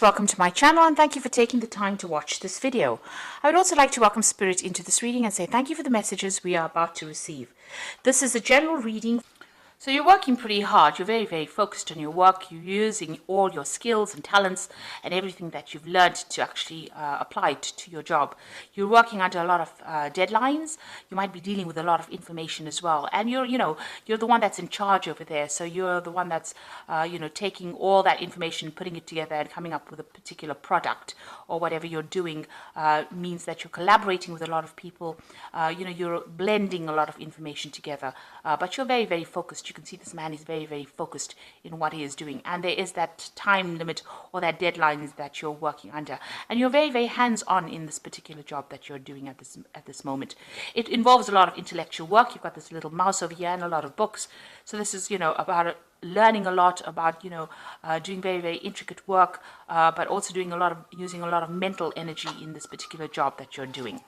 Welcome to my channel and thank you for taking the time to watch this video. I would also like to welcome Spirit into this reading and say thank you for the messages we are about to receive. This is a general reading. So you're working pretty hard, you're very focused on your work, you're using all your skills and talents and everything that you've learned to actually apply it to your job. You're working under a lot of deadlines, you might be dealing with a lot of information as well, and you're the one that's in charge over there, so you're the one that's taking all that information, putting it together and coming up with a particular product or whatever you're doing. Means that you're collaborating with a lot of people, you're blending a lot of information together, but you're very focused. You can see this man is very focused in what he is doing, and there is that time limit or that deadlines that you're working under, and you're very hands-on in this particular job that you're doing at this moment. It involves a lot of intellectual work. You've got this little mouse over here and a lot of books, so this is about learning a lot about doing very intricate work, but also doing using a lot of mental energy in this particular job that you're doing.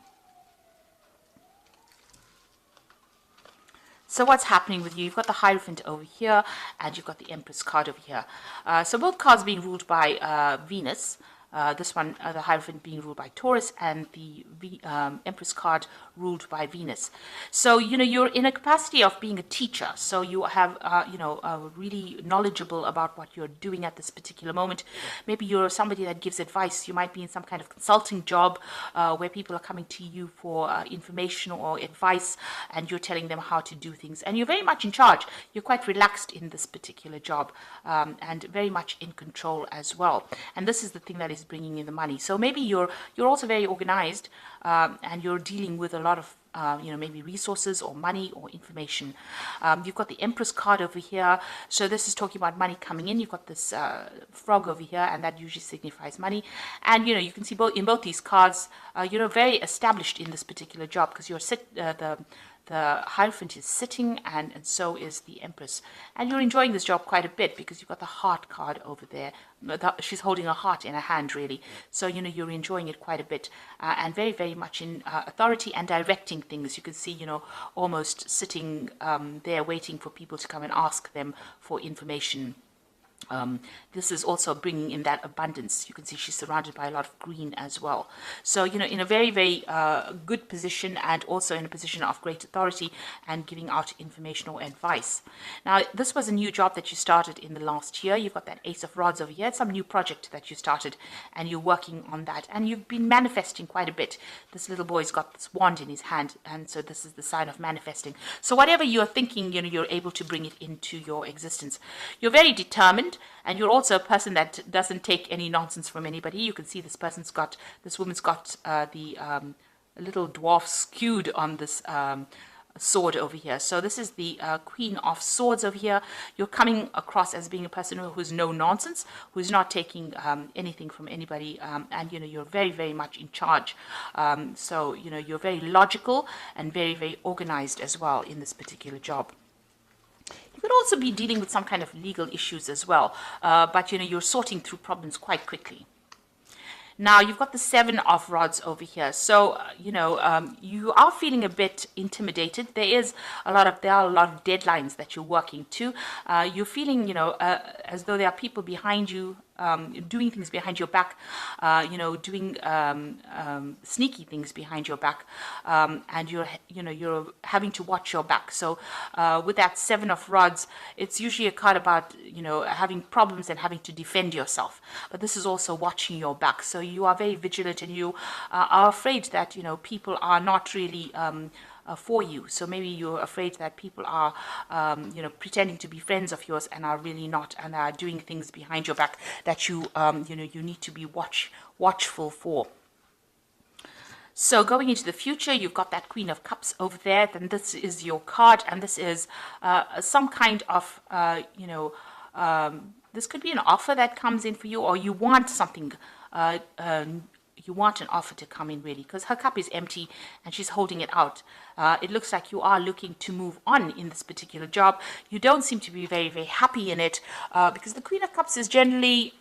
So what's happening with you? You've got the Hierophant over here, and you've got the Empress card over here. So both cards being ruled by Venus. This one, the Hierophant, being ruled by Taurus, and the Empress card ruled by Venus. So you're in a capacity of being a teacher, so you have really knowledgeable about what you're doing at this particular moment. Maybe you're somebody that gives advice. You might be in some kind of consulting job where people are coming to you for information or advice, and you're telling them how to do things, and you're very much in charge. You're quite relaxed in this particular job, and very much in control as well, and this is the thing that is bringing in the money. So maybe you're also very organized, and you're dealing with a lot of maybe resources or money or information. You've got the Empress card over here, so this is talking about money coming in. You've got this frog over here, and that usually signifies money. And you can see in both these cards, you're very established in this particular job, because you're the Hierophant is sitting, and so is the Empress. And you're enjoying this job quite a bit, because you've got the Heart card over there. She's holding a heart in her hand, really. So, you're enjoying it quite a bit, and very much in authority and directing things. You can see, almost sitting there waiting for people to come and ask them for information. This is also bringing in that abundance. You can see she's surrounded by a lot of green as well. So, in a very good position, and also in a position of great authority and giving out information or advice. Now, this was a new job that you started in the last year. You've got that Ace of Rods over here. It's some new project that you started, and you're working on that. And you've been manifesting quite a bit. This little boy's got this wand in his hand, and so this is the sign of manifesting. So whatever you're thinking, you're able to bring it into your existence. You're very determined, and you're also a person that doesn't take any nonsense from anybody. You can see this woman's got the little dwarf skewed on this sword over here. So this is the Queen of Swords over here. You're coming across as being a person who's no nonsense, who's not taking anything from anybody, and you're very much in charge. So you're very logical and very organized as well in this particular job. You could also be dealing with some kind of legal issues as well, but you're sorting through problems quite quickly. Now, you've got the Seven of Rods over here. So, you are feeling a bit intimidated. There are a lot of deadlines that you're working to. You're feeling, as though there are people behind you, doing things behind your back, doing sneaky things behind your back, and you're having to watch your back. So with that Seven of Rods, it's usually a card about having problems and having to defend yourself, but this is also watching your back. So you are very vigilant, and you are afraid that people are not really for you. So maybe you're afraid that people are pretending to be friends of yours and are really not, and are doing things behind your back that you need to be watchful for. So going into the future, you've got that Queen of Cups over there. Then this is your card, and this is some kind of this could be an offer that comes in for you, or you want something. You want an offer to come in, really, because her cup is empty and she's holding it out. It looks like you are looking to move on in this particular job. You don't seem to be very happy in it, because the Queen of Cups is generally,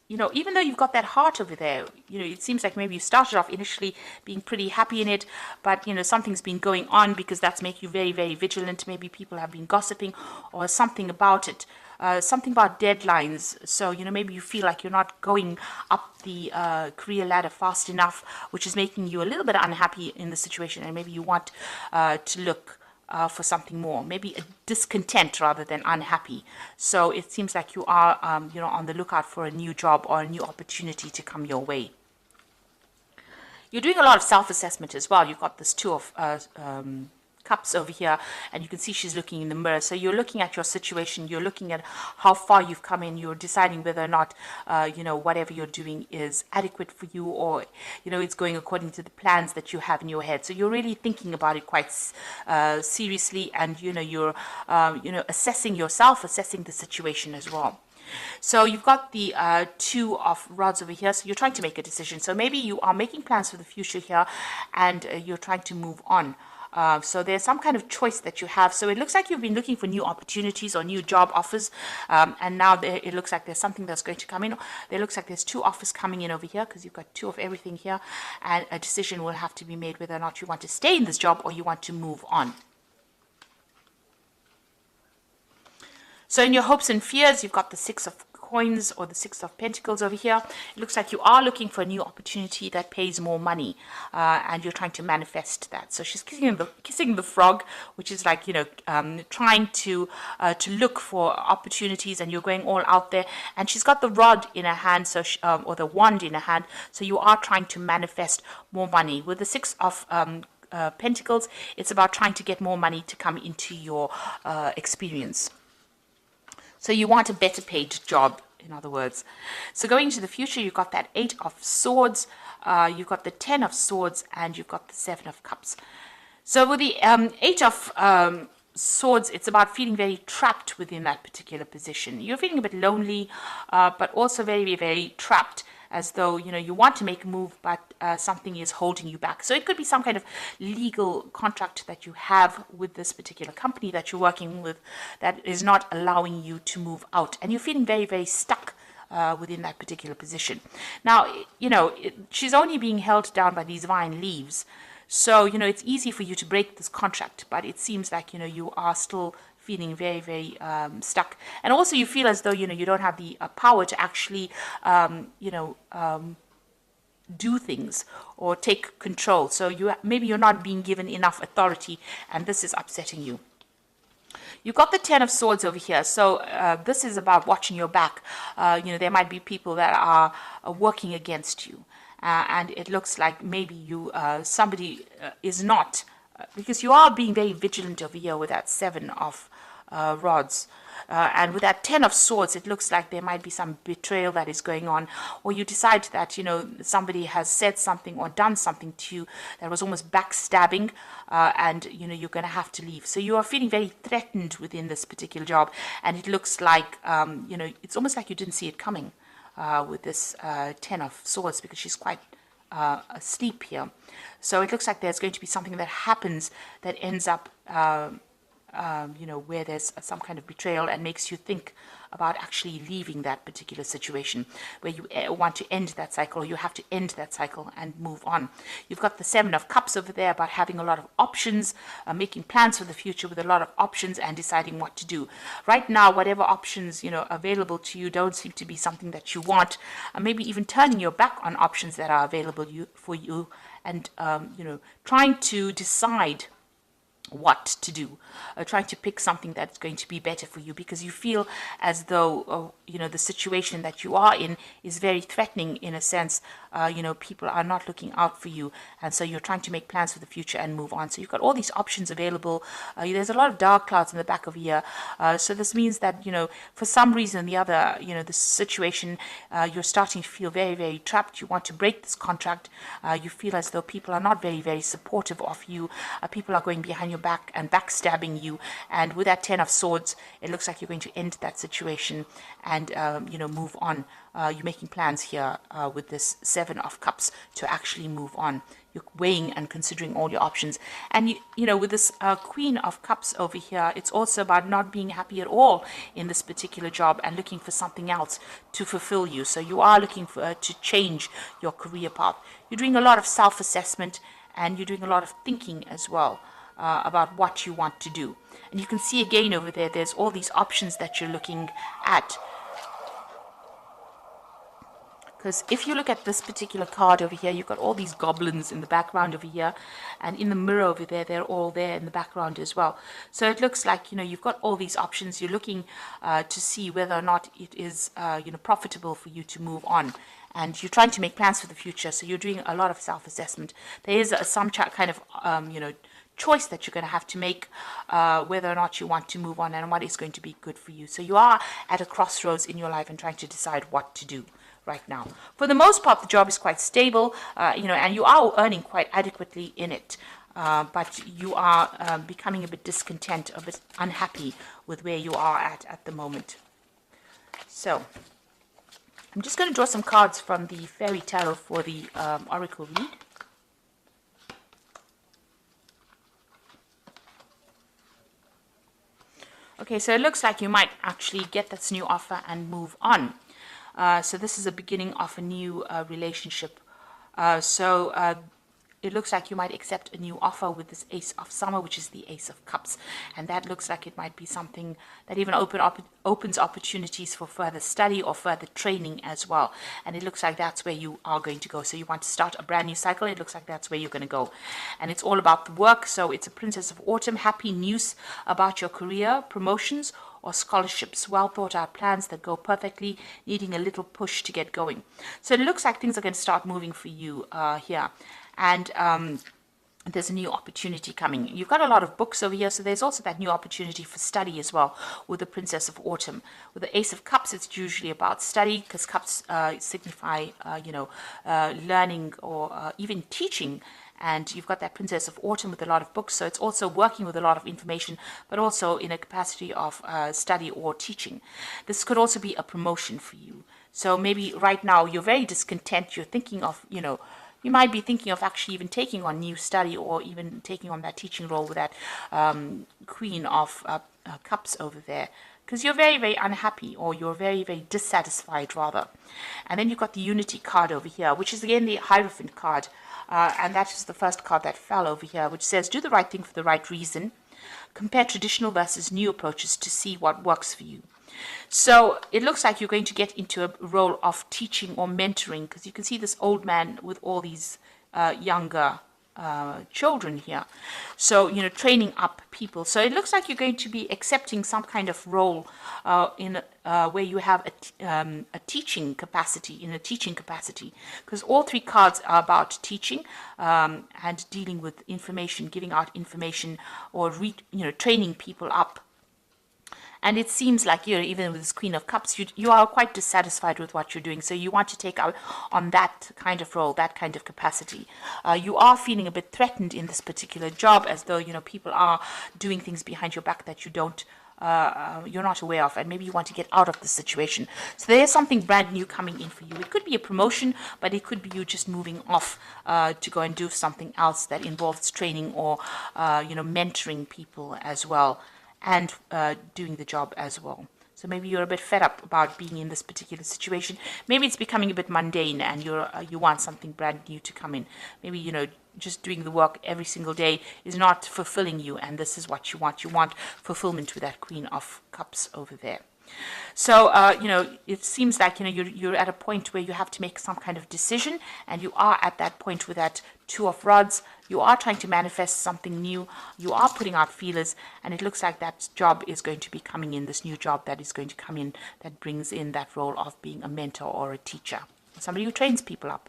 even though you've got that heart over there, it seems like maybe you started off initially being pretty happy in it, but something's been going on, because that's making you very vigilant. Maybe people have been gossiping or something about it. something about deadlines. So, maybe you feel like you're not going up the career ladder fast enough, which is making you a little bit unhappy in the situation, and maybe you want to look for something more, maybe a discontent rather than unhappy. So it seems like you are, on the lookout for a new job or a new opportunity to come your way. You're doing a lot of self-assessment as well. You've got this Two of Cups over here, and you can see she's looking in the mirror. So you're looking at your situation, you're looking at how far you've come in, you're deciding whether or not whatever you're doing is adequate for you, or it's going according to the plans that you have in your head. So you're really thinking about it quite seriously, and you're assessing yourself, assessing the situation as well. So you've got the Two of Rods over here, so you're trying to make a decision. So maybe you are making plans for the future here, and you're trying to move on. So there's some kind of choice that you have. So it looks like you've been looking for new opportunities or new job offers, and now it looks like there's something that's going to come in. There looks like there's two offers coming in over here, because you've got two of everything here, and a decision will have to be made whether or not you want to stay in this job or you want to move on. So in your hopes and fears, you've got the Six of Coins or the Six of Pentacles over here. It looks like you are looking for a new opportunity that pays more money, and you're trying to manifest that. So she's kissing the frog, which is like trying to look for opportunities, and you're going all out there. And she's got the rod in her hand, so or the wand in her hand. So you are trying to manifest more money with the Six of Pentacles. It's about trying to get more money to come into your experience. So you want a better paid job, in other words. So going into the future, you've got that Eight of Swords, you've got the Ten of Swords, and you've got the Seven of Cups. So with the Eight of Swords, it's about feeling very trapped within that particular position. You're feeling a bit lonely, but also very, very trapped, as though you want to make a move, but something is holding you back. So it could be some kind of legal contract that you have with this particular company that you're working with that is not allowing you to move out, and you're feeling very, very stuck within that particular position. Now, she's only being held down by these vine leaves, so it's easy for you to break this contract, but it seems like you are still feeling very, very stuck. And also you feel as though, you don't have the power to actually, do things or take control. So maybe you're not being given enough authority, and this is upsetting you. You've got the Ten of Swords over here. So this is about watching your back. There might be people that are working against you. And it looks like maybe somebody is not, because you are being very vigilant over here with that Seven of Rods. And with that Ten of Swords, it looks like there might be some betrayal that is going on, or you decide that, somebody has said something or done something to you that was almost backstabbing, and, you're going to have to leave. So you are feeling very threatened within this particular job, and it looks like, it's almost like you didn't see it coming with this Ten of Swords, because she's quite asleep here. So it looks like there's going to be something that happens that ends up where there's some kind of betrayal and makes you think about actually leaving that particular situation, where you want to end that cycle, or you have to end that cycle and move on. You've got the Seven of Cups over there, about having a lot of options, making plans for the future with a lot of options and deciding what to do. Right now, whatever options, available to you don't seem to be something that you want, maybe even turning your back on options that are available for you, and, trying to decide what to do, trying to pick something that's going to be better for you, because you feel as though the situation that you are in is very threatening, in a sense. People are not looking out for you, and so you're trying to make plans for the future and move on. So you've got all these options available. There's a lot of dark clouds in the back of here, so this means that for some reason or the other, the situation, you're starting to feel very, very trapped. You want to break this contract. You feel as though people are not very, very supportive of you. People are going behind your back and backstabbing you, and with that Ten of Swords, it looks like you're going to end that situation and move on. You're making plans here with this Seven of Cups to actually move on. You're weighing and considering all your options, and with this Queen of Cups over here, it's also about not being happy at all in this particular job and looking for something else to fulfill you. So you are looking for to change your career path. You're doing a lot of self-assessment, and you're doing a lot of thinking as well. about what you want to do. And you can see again over there, there's all these options that you're looking at. Because if you look at this particular card over here, you've got all these goblins in the background over here, and in the mirror over there, they're all there in the background as well. So it looks like, you've got all these options. You're looking to see whether or not it is, profitable for you to move on. And you're trying to make plans for the future, so you're doing a lot of self-assessment. There is some kind of, choice that you're going to have to make, whether or not you want to move on and what is going to be good for you. So you are at a crossroads in your life and trying to decide what to do right now. For the most part, the job is quite stable, and you are earning quite adequately in it. But you are becoming a bit discontent, a bit unhappy with where you are at the moment. So I'm just going to draw some cards from the Fairy Tarot for the Oracle read. Okay, so it looks like you might actually get this new offer and move on. So this is the beginning of a new relationship. It looks like you might accept a new offer with this Ace of Summer, which is the Ace of Cups. And that looks like it might be something that even opens opportunities for further study or further training as well. And it looks like that's where you are going to go. So you want to start a brand new cycle. It looks like that's where you're going to go. And it's all about the work. So it's a Princess of Autumn. Happy news about your career, promotions, or scholarships, well thought out plans that go perfectly, needing a little push to get going. So it looks like things are going to start moving for you here. And there's a new opportunity coming. You've got a lot of books over here, so there's also that new opportunity for study as well with the Princess of Autumn. With the Ace of Cups, it's usually about study, because cups signify, learning or even teaching. And you've got that Princess of Autumn with a lot of books, so it's also working with a lot of information, but also in a capacity of study or teaching. This could also be a promotion for you. So maybe right now you're very discontent. You're thinking of, you might be thinking of actually even taking on new study or even taking on that teaching role with that Queen of Cups over there, because you're very, very unhappy, or you're very, very dissatisfied rather. And then you've got the Unity card over here, which is again the Hierophant card. And that is the first card that fell over here, which says, do the right thing for the right reason. Compare traditional versus new approaches to see what works for you. So it looks like you're going to get into a role of teaching or mentoring, because you can see this old man with all these younger children here. So, training up people. So it looks like you're going to be accepting some kind of role in where you have a teaching capacity, because all three cards are about teaching and dealing with information, giving out information, or training people up. And it seems like, even with this Queen of Cups, you are quite dissatisfied with what you're doing. So you want to take out on that kind of role, that kind of capacity. You are feeling a bit threatened in this particular job, as though, people are doing things behind your back that you're not aware of, and maybe you want to get out of the situation. So there's something brand new coming in for you. It could be a promotion, but it could be you just moving off to go and do something else that involves training or, mentoring people as well, and doing the job as well. So maybe you're a bit fed up about being in this particular situation. Maybe it's becoming a bit mundane, and you want something brand new to come in. Maybe, just doing the work every single day is not fulfilling you, and this is what you want. You want fulfillment with that Queen of Cups over there. So, it seems like, you're at a point where you have to make some kind of decision, and you are at that point with that Two of Rods. You are trying to manifest something new. You are putting out feelers, and it looks like that job is going to be coming in, this new job that is going to come in, that brings in that role of being a mentor or a teacher, somebody who trains people up.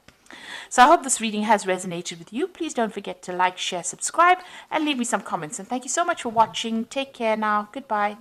So I hope this reading has resonated with you. Please don't forget to like, share, subscribe, and leave me some comments. And thank you so much for watching. Take care now. Goodbye.